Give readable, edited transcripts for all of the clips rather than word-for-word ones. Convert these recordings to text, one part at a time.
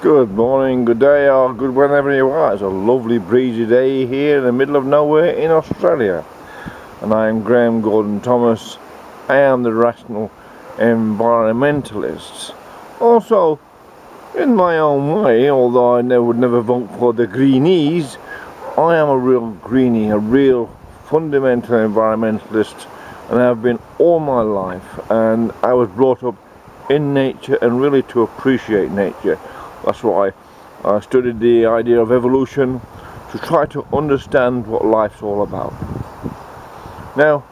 Good morning, good day, or good whenever you are. It's a lovely breezy day here in the middle of nowhere in Australia. And I am Graham Gordon Thomas. I am the rational environmentalist. Also, in my own way, although I would never vote for the Greenies, I am a real greenie, a real fundamental environmentalist, and I have been all my life. And I was brought up in nature and really to appreciate nature. That's why I studied the idea of evolution, to try to understand what life's all about. Now,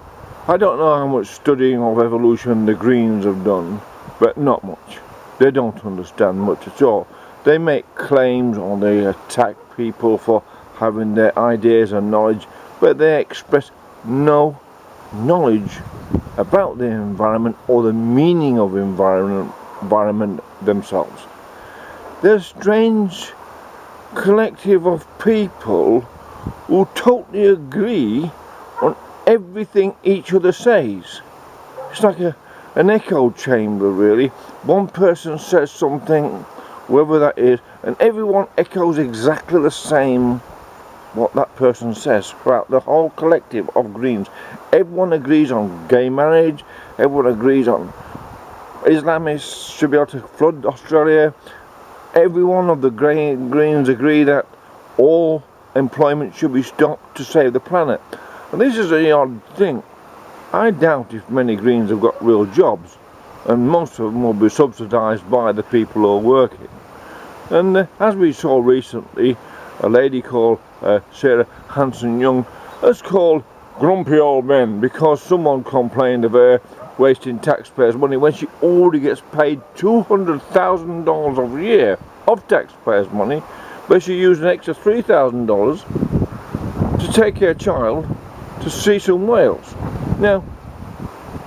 I don't know how much studying of evolution the Greens have done, but not much. They don't understand much at all. They make claims or they attack people for having their ideas and knowledge, but they express no knowledge about the environment or the meaning of environment themselves. They're a strange collective of people who totally agree on everything each other says. It's like an echo chamber, really. One person says something, whoever that is, and everyone echoes exactly the same what that person says throughout the whole collective of Greens. Everyone agrees on gay marriage, everyone agrees on Islamists should be able to flood Australia. Every one of the Greens agree that all employment should be stopped to save the planet. And this is the odd thing. I doubt if many Greens have got real jobs, and most of them will be subsidised by the people who are working. And as we saw recently, a lady called Sarah Hanson-Young has called grumpy old men because someone complained of her wasting taxpayers' money when she already gets paid $200,000 a year of taxpayers' money, but she used an extra $3,000 to take her child to see some whales. Now,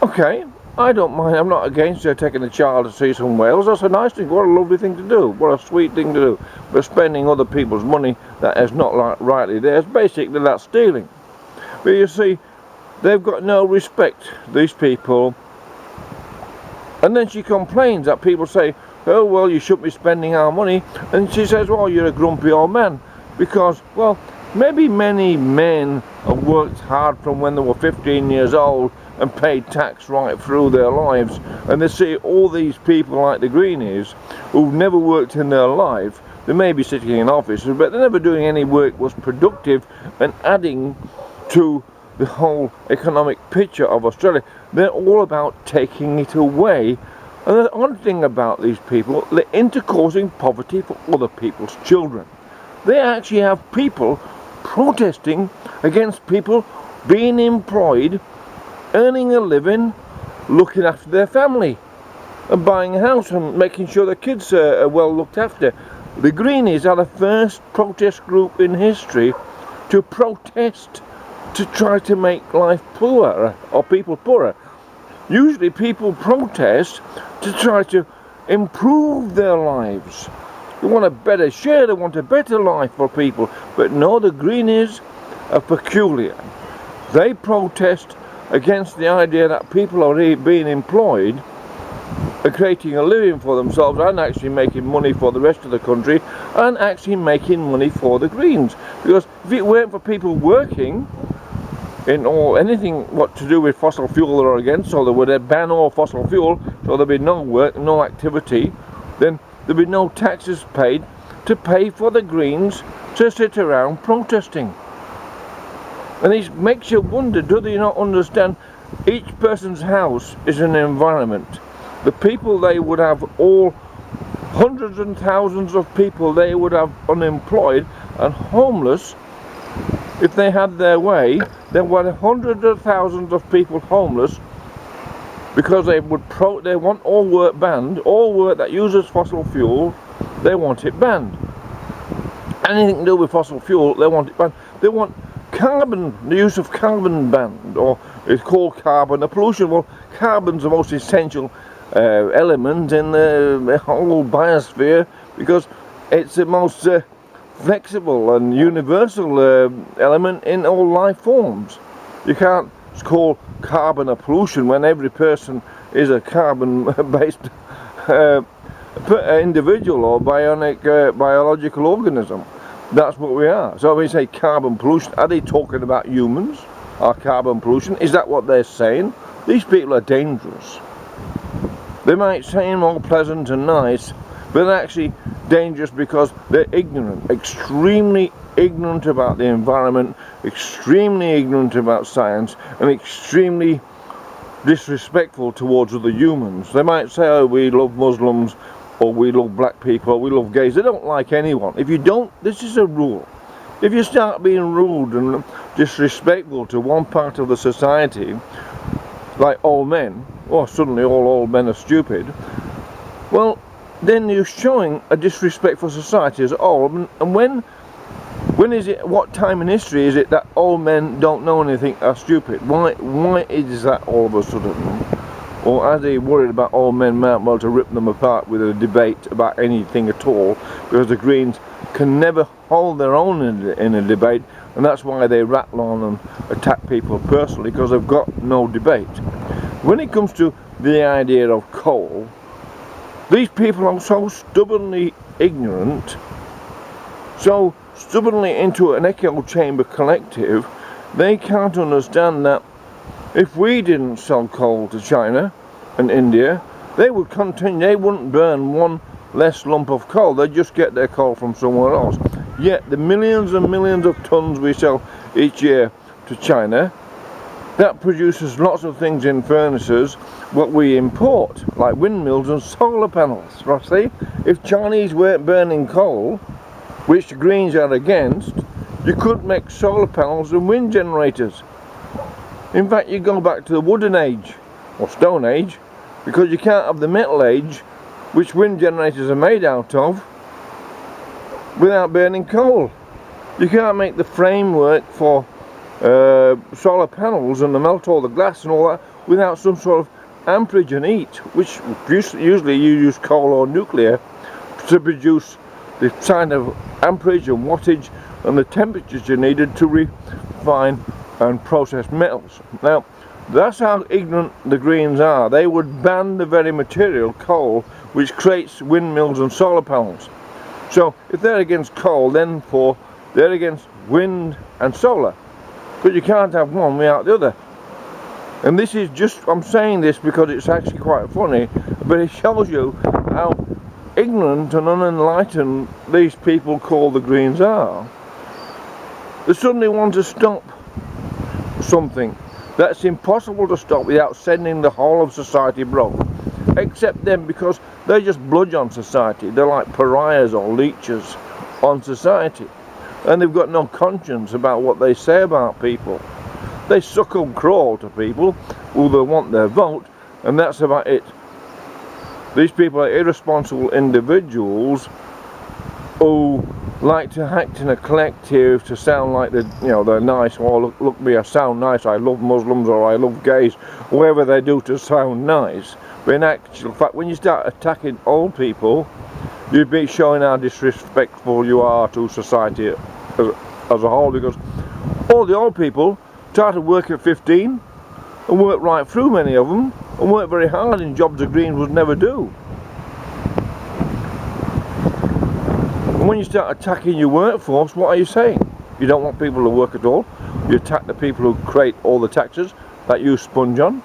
okay, I don't mind, I'm not against her taking a child to see some whales. That's a nice thing, what a lovely thing to do, what a sweet thing to do. But spending other people's money that is not rightly theirs, basically that's stealing. But you see, they've got no respect, these people. And then she complains that people say, oh well, you shouldn't be spending our money. And she says, well, you're a grumpy old man. Because, well, maybe many men have worked hard from when they were 15 years old and paid tax right through their lives. And they see all these people like the Greenies who've never worked in their life. They may be sitting in offices, but they're never doing any work was productive and adding to the whole economic picture of Australia. They're all about taking it away. And the odd thing about these people, they're intercausing poverty for other people's children. They actually have people protesting against people being employed, earning a living, looking after their family, and buying a house and making sure their kids are well looked after. The Greenies are the first protest group in history to protest to try to make life poorer, or people poorer. Usually people protest to try to improve their lives. They want a better share, they want a better life for people. But no, the Greenies are peculiar. They protest against the idea that people are being employed and creating a living for themselves and actually making money for the rest of the country and actually making money for the Greens. Because if it weren't for people working in anything what to do with fossil fuel or against, so they would ban all fossil fuel, so there'd be no work, no activity, then there'd be no taxes paid to pay for the Greens to sit around protesting. And it makes you wonder, do they not understand each person's house is an environment? The people they would have, all hundreds and thousands of people they would have unemployed and homeless. If they had their way, there were hundreds of thousands of people homeless because they want all work banned. All work that uses fossil fuel, they want it banned. Anything to do with fossil fuel, they want it banned. They want the use of carbon banned, or it's called carbon pollution. Well, carbon's the most essential element in the whole biosphere because it's the most flexible and universal element in all life forms. You can't call carbon pollution when every person is a carbon based individual or biological organism. That's what we are. So when we say carbon pollution, are they talking about humans? Our carbon pollution? Is that what they're saying? These people are dangerous. They might seem all pleasant and nice, but they're actually dangerous because they're ignorant, extremely ignorant about the environment, extremely ignorant about science, and extremely disrespectful towards other humans. They might say, oh, we love Muslims, or we love black people, or we love gays. They don't like anyone. If you don't, this is a rule. If you start being rude and disrespectful to one part of the society, like all men, or suddenly all old men are stupid, well, then you're showing a disrespect for society as a whole. And when is it, what time in history is it that all men don't know anything, are stupid? Why is that all of a sudden? Or are they worried about all men might well to rip them apart with a debate about anything at all? Because the Greens can never hold their own in a debate, and that's why they rattle on and attack people personally, because they've got no debate. When it comes to the idea of coal, these people are so stubbornly ignorant, so stubbornly into an echo chamber collective, they can't understand that if we didn't sell coal to China and India, they would continue, they wouldn't burn one less lump of coal, they'd just get their coal from somewhere else. Yet the millions and millions of tons we sell each year to China, that produces lots of things in furnaces what we import, like windmills and solar panels. Right, see? If Chinese weren't burning coal, which the Greens are against, you could make solar panels and wind generators. In fact, you go back to the wooden age, or stone age, because you can't have the metal age, which wind generators are made out of, without burning coal. You can't make the framework for solar panels and melt all the glass and all that without some sort of amperage and heat, which usually you use coal or nuclear to produce the kind of amperage and wattage and the temperatures you needed to refine and process metals. Now, that's how ignorant the Greens are. They would ban the very material, coal, which creates windmills and solar panels. So if they're against coal, then they're against wind and solar, because you can't have one without the other. And this is just, I'm saying this because it's actually quite funny, but it shows you how ignorant and unenlightened these people called the Greens are. They suddenly want to stop something that's impossible to stop without sending the whole of society broke. Except them, because they just bludge on society. They're like pariahs or leeches on society. And they've got no conscience about what they say about people. They suckle crawl to people who they want their vote, and that's about it. These people are irresponsible individuals who like to act in a collective to sound like they're nice. Oh, look me, I sound nice. I love Muslims, or I love gays, whatever they do to sound nice. But in actual fact, when you start attacking old people, you'd be showing how disrespectful you are to society as a whole, because all the old people started work at 15 and worked right through, many of them, and worked very hard in jobs the Greens would never do. And when you start attacking your workforce, what are you saying? You don't want people to work at all. You attack the people who create all the taxes that you sponge on.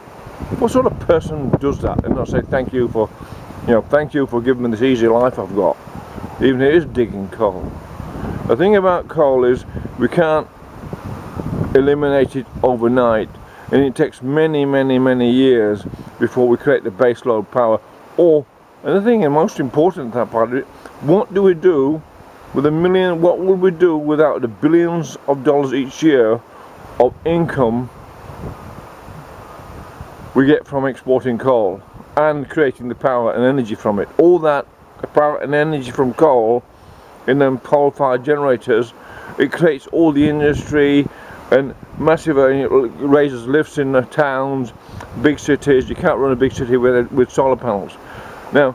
What sort of person does that and not say thank you for, thank you for giving me this easy life I've got, even if it is digging coal. The thing about coal is we can't eliminate it overnight, and it takes many, many, many years before we create the baseload power. Or, and the thing, and most important that part of it, what do we do with what would we do without the billions of dollars each year of income we get from exporting coal and creating the power and energy from it? All that power and energy from coal in them coal-fired generators, it creates all the industry and massive raises lifts in the towns, big cities. You can't run a big city with solar panels. Now,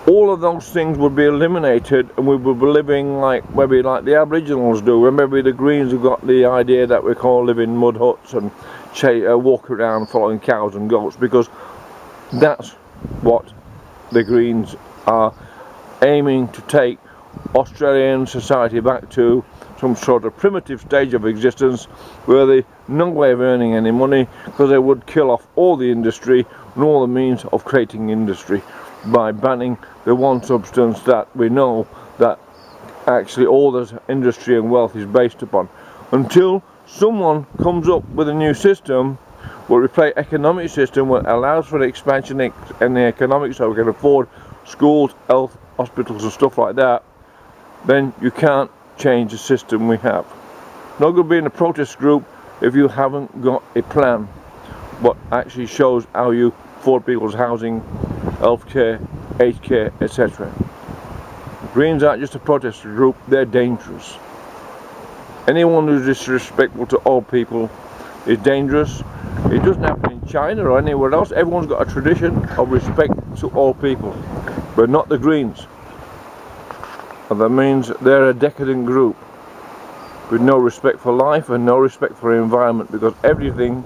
all of those things would be eliminated, and we would be living maybe like the Aboriginals do, and maybe the Greens have got the idea that we can't live in mud huts and walk around following cows and goats, because that's what the Greens are aiming to take Australian society back to some sort of primitive stage of existence where there's no way of earning any money, because they would kill off all the industry and all the means of creating industry by banning the one substance that we know that actually all the industry and wealth is based upon. Until someone comes up with a new system where we play economic system that allows for the expansion in the economics so we can afford schools, health, hospitals and stuff like that, then you can't change the system we have. No good being a protest group if you haven't got a plan what actually shows how you afford people's housing, healthcare, aged care, etc. Greens aren't just a protest group, they're dangerous. Anyone who's disrespectful to all people is dangerous. It doesn't happen in China or anywhere else. Everyone's got a tradition of respect to all people, but not the Greens. And that means they're a decadent group with no respect for life and no respect for the environment, because everything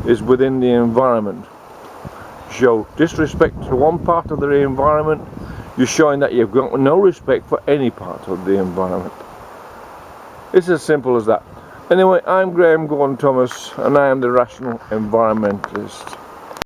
is within the environment. Show disrespect to one part of the environment, you're showing that you've got no respect for any part of the environment. It's as simple as that. Anyway, I'm Graham Gordon Thomas and I am the Rational Environmentalist.